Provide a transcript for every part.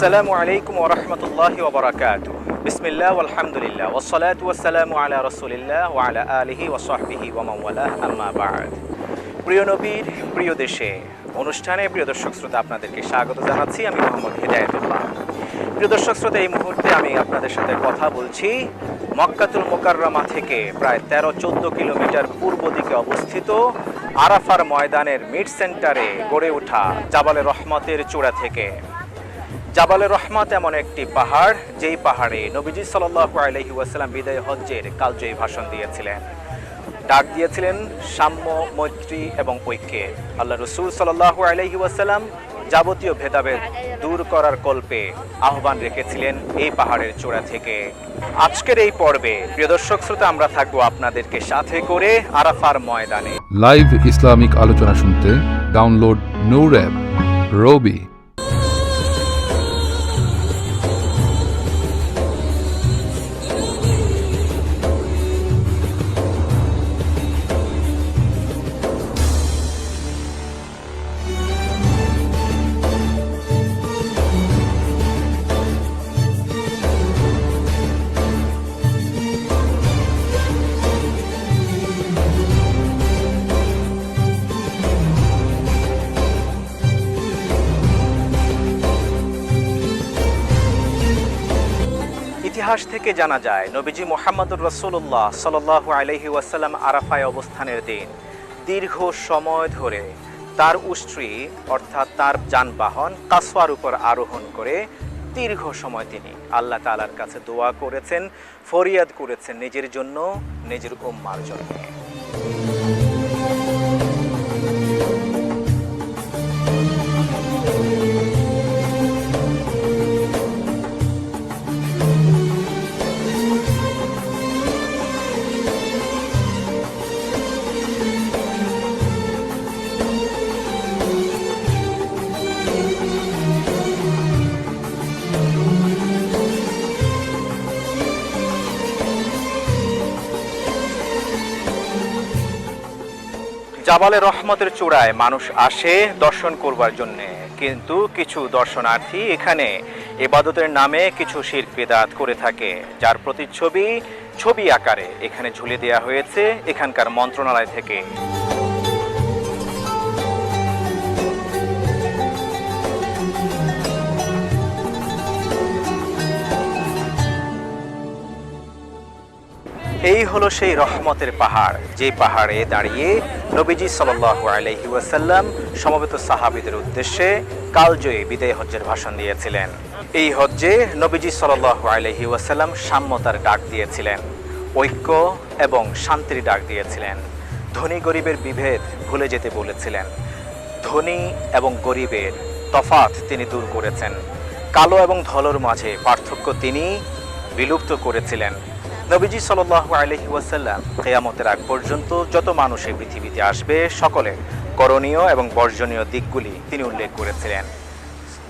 আসসালামু আলাইকুম ওয়া রাহমাতুল্লাহি ওয়া বারাকাতুহু। বিসমিল্লাহ ওয়াল হামদুলিল্লাহ ওয়াস সালাতু ওয়াস সালামু আলা রাসূলিল্লাহ ওয়া আলা আলিহি ওয়া সাহবিহি ওয়া মান ওয়ালাহ, আম্মা বা'দ। প্রিয় নবীর প্রিয় দেশে অনুষ্ঠানে প্রিয় দর্শক শ্রোতা, আপনাদেরকে স্বাগত জানাচ্ছি। আমি মোহাম্মদ হিদায়াতুল্লাহ। প্রিয় দর্শক শ্রোতা, এই মুহূর্তে আমি আপনাদের সাথে কথা বলছি মক্কাতুল মুকাররমা থেকে প্রায় 13-14 কিলোমিটার পূর্ব দিকে অবস্থিত আরাফার ময়দানের মিড সেন্টারে গড়ে ওঠা জাবালে রহমতের চূড়া থেকে। জাবালে রহমত এমন একটি পাহাড়, যেই পাহাড়ে নবীজি সাল্লাল্লাহু আলাইহি ওয়াসাল্লাম বিদায় হজ্জের কালজয়ী ভাষণ দিয়েছিলেন, ডাক দিয়েছিলেন সাম্য, মৈত্রী এবং ঐক্যে। আল্লাহ রাসূল সাল্লাল্লাহু আলাইহি ওয়াসাল্লাম যাবতীয় ভেদাভেদ দূর করার কল্পে আহ্বান রেখেছিলেন এই পাহাড়ের চূড়া থেকে। আজকের এই পর্বে প্রিয় দর্শক শ্রোতা, আমরা থাকবো আপনাদেরকে সাথে করে আরাফার ময়দানে। লাইভ ইসলামিক আলোচনা শুনতে ডাউনলোড নূর অ্যাপ, রবি। ইতিহাস থেকে জানা যায়, নবীজি মুহাম্মদুর রাসূলুল্লাহ সাল্লাল্লাহু আলাইহি ওয়াসাল্লাম আরাফায় অবস্থানের দিন দীর্ঘ সময় ধরে তার উষ্ট্রী অর্থাৎ তার যানবাহন কাসওয়ার উপর আরোহণ করে দীর্ঘ সময় তিনি আল্লাহ তাআলার কাছে দোয়া করেছেন, ফরিয়াদ করেছেন নিজের জন্য, নিজের উম্মার জন্য। জাবালে রহমতের চূড়ায় মানুষ আসে দর্শন করবার জন্য, কিন্তু কিছু দর্শনার্থী এখানে ইবাদতের নামে কিছু শিরক বিদআত করে থাকে, যার প্রতিচ্ছবি ছবি আকারে এখানে ঝুলে দেওয়া হয়েছে এখানকার মন্ত্রণালয় থেকে। এই হলো সেই রহমতের পাহাড়, যে পাহাড়ে দাঁড়িয়ে নবীজি সাল্লাল্লাহু আলাইহি ওয়াসাল্লাম সমবেত সাহাবীদের উদ্দেশ্যে কালজয়ী বিদায় হজ্জের ভাষণ দিয়েছিলেন। এই হজ্জে নবীজি সাল্লাল্লাহু আলাইহি ওয়াসাল্লাম সাম্যতার ডাক দিয়েছিলেন, ঐক্য এবং শান্তির ডাক দিয়েছিলেন। ধনী গরিবের বিভেদ ভুলে যেতে বলেছিলেন। ধনী এবং গরিবের তফাৎ তিনি দূর করেছেন। কালো এবং ধলোর মাঝে পার্থক্য তিনি বিলুপ্ত করেছিলেন। নবীজি সাল্লাল্লাহু আলাইহি ওয়াসাল্লাম কিয়ামতের আগ পর্যন্ত যত মানুষ এই পৃথিবীতে আসবে সকলের করণীয় এবং বর্জনীয় দিকগুলি তিনি উল্লেখ করেছিলেন।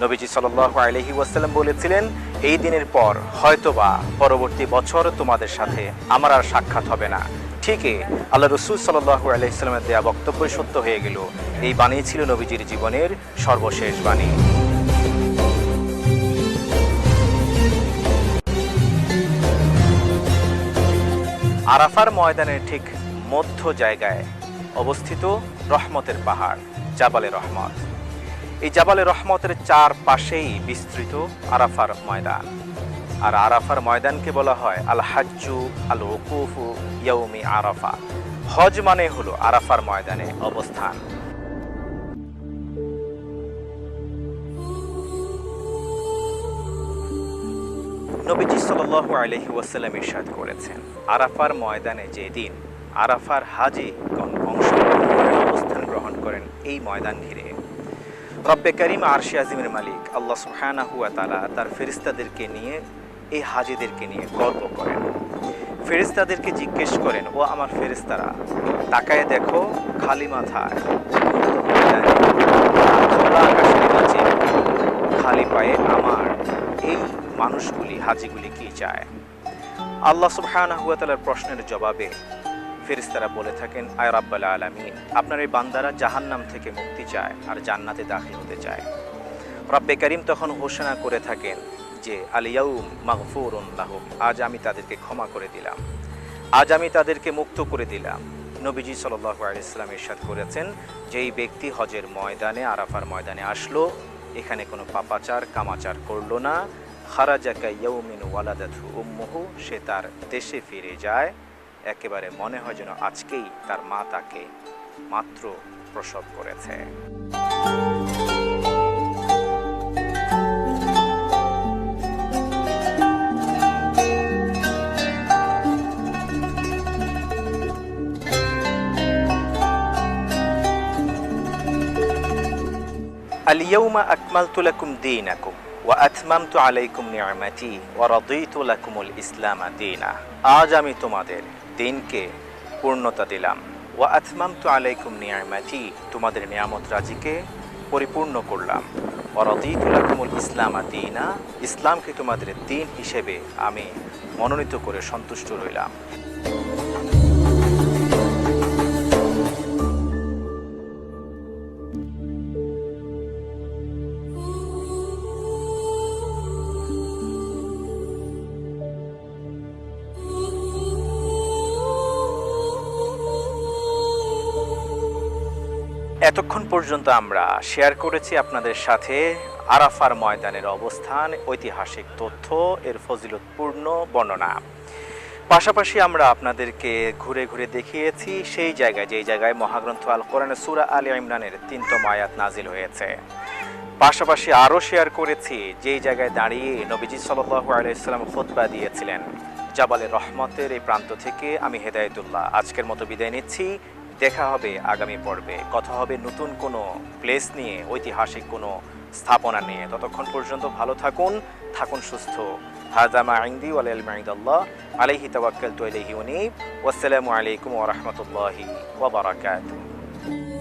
নবীজি সাল্লাল্লাহু আলাইহি ওয়াসাল্লাম বলেছিলেন, এই দিনের পর হয়তোবা পরবর্তী বছর তোমাদের সাথে আমার আর সাক্ষাৎ হবে না। ঠিকই আল্লাহ রাসূল সাল্লাল্লাহু আলাইহি ওয়াসাল্লামের দেয়া বক্তব্য সত্য হয়ে গেল। এই বাণী ছিল নবীজির জীবনের সর্বশেষ বাণী। আরাফার ময়দানের ঠিক মধ্য জায়গায় অবস্থিত রহমতের পাহাড় জাবালে রহমত। এই জাবালে রহমতের চারপাশেই বিস্তৃত আরাফার ময়দান। আর আরাফার ময়দানকে বলা হয় আল হাজ্জু আল ওকুফু ইয়াউমি আরাফা। হজ মানে হলো আরাফার ময়দানে অবস্থান। নবীজি সাল্লাল্লাহু আলাইহি ওয়াসাল্লাম ইরশাদ করেছেন, আরাফার ময়দানে যেদিন আরাফার হাজীগণ অবস্থান গ্রহণ করেন এই ময়দান ঘিরে, রব্বে কারীম আরশে আজিমের মালিক আল্লাহ সুবহানাহু ওয়া তাআলা তার ফেরেশতাদেরকে নিয়ে এই হাজীদেরকে নিয়ে গর্ব করেন। ফেরেশতাদেরকে জিজ্ঞেস করেন, ও আমার ফেরেশতারা, তাকায় দেখো খালি মাথায় খোলা আকাশের নিচে খালি পায়ে আমার এই মানুষগুলি হাজীগুলি কি চায়? আল্লাহ সুবহানাহু ওয়া তাআলার প্রশ্নের জবাবে ফেরেশতারা বলে থাকেন, আয় রাব্বুল আলামিন, আপনার এই বান্দারা জাহান্নাম থেকে মুক্তি চায় আর জান্নাতে দাখিল হতে চায়। রব্বে কারীম তখন ঘোষণা করে থাকেন যে আল-ইয়াউম মাগফুরুন লাহুম, আজ আমি তাদেরকে ক্ষমা করে দিলাম, আজ আমি তাদেরকে মুক্ত করে দিলাম। নবীজি সাল্লাল্লাহু আলাইহি ওয়াসাল্লাম ইরশাদ করেছেন, যেই ব্যক্তি হজের ময়দানে, আরাফার ময়দানে আসলো, এখানে কোনো পাপাচার কামাচার করলো না, খারাজা কাইয়াউমিন ওয়ালাদাতহু উম্মুহু, সে তার দেশে ফিরে যায়, একেবারে মনে হয় যেন আজকেই তার মা তাকে মাত্র প্রসব করেছে। আল-ইয়াউমা আকমালতু লাকুম দীনাকুম ওয়া আতমামতু আলাইকুম নি'মাতি ওয়া রাদিতু লাকুমুল ইসলামা দীনা, আজ আমি তোমাদের দিনকে পূর্ণতা দিলাম, ওয়া আতমামতু আলাইকুম নি'মাতি, তোমাদের নিয়ামত রাজিকে পরিপূর্ণ করলাম, ওয়া রাদিতু লাকুমুল ইসলামা দীনা, ইসলামকে তোমাদের দিন হিসেবে আমি মনোনীত করে সন্তুষ্ট রইলাম। এতক্ষণ পর্যন্ত আমরা শেয়ার করেছি আপনাদের সাথে আরাফার ময়দানের অবস্থান, ঐতিহাসিক তথ্য, এর ফজিলতপূর্ণ বর্ণনা। পাশাপাশি আমরা আপনাদেরকে ঘুরে ঘুরে দেখিয়েছি সেই জায়গায়, যেই জায়গায় মহাগ্রন্থ আল কোরআনের সূরা আলে ইমরানের 3তম আয়াত নাজিল হয়েছে। পাশাপাশি আরও শেয়ার করেছি যেই জায়গায় দাঁড়িয়ে নবীজি সাল্লাল্লাহু আলাইহি ওয়াসাল্লাম খুতবা দিয়েছিলেন। জাবালে রহমতের এই প্রান্ত থেকে আমি হেদায়েতুল্লাহ আজকের মতো বিদায় নিচ্ছি। দেখা হবে আগামী পর্বে, কথা হবে নতুন কোনো প্লেস নিয়ে, ঐতিহাসিক কোনো স্থাপনা নিয়ে। ততক্ষণ পর্যন্ত ভালো থাকুন, থাকুন সুস্থ। হাযা মা ইনদি ওয়াল ইলমু ইনদাল্লাহ, আলাইহি তাওয়াক্কালতু ইলাইহি উনীব। ওয়াসসালামু আলাইকুম ওয়া রাহমাতুল্লাহি ওয়া বারাকাতুহু।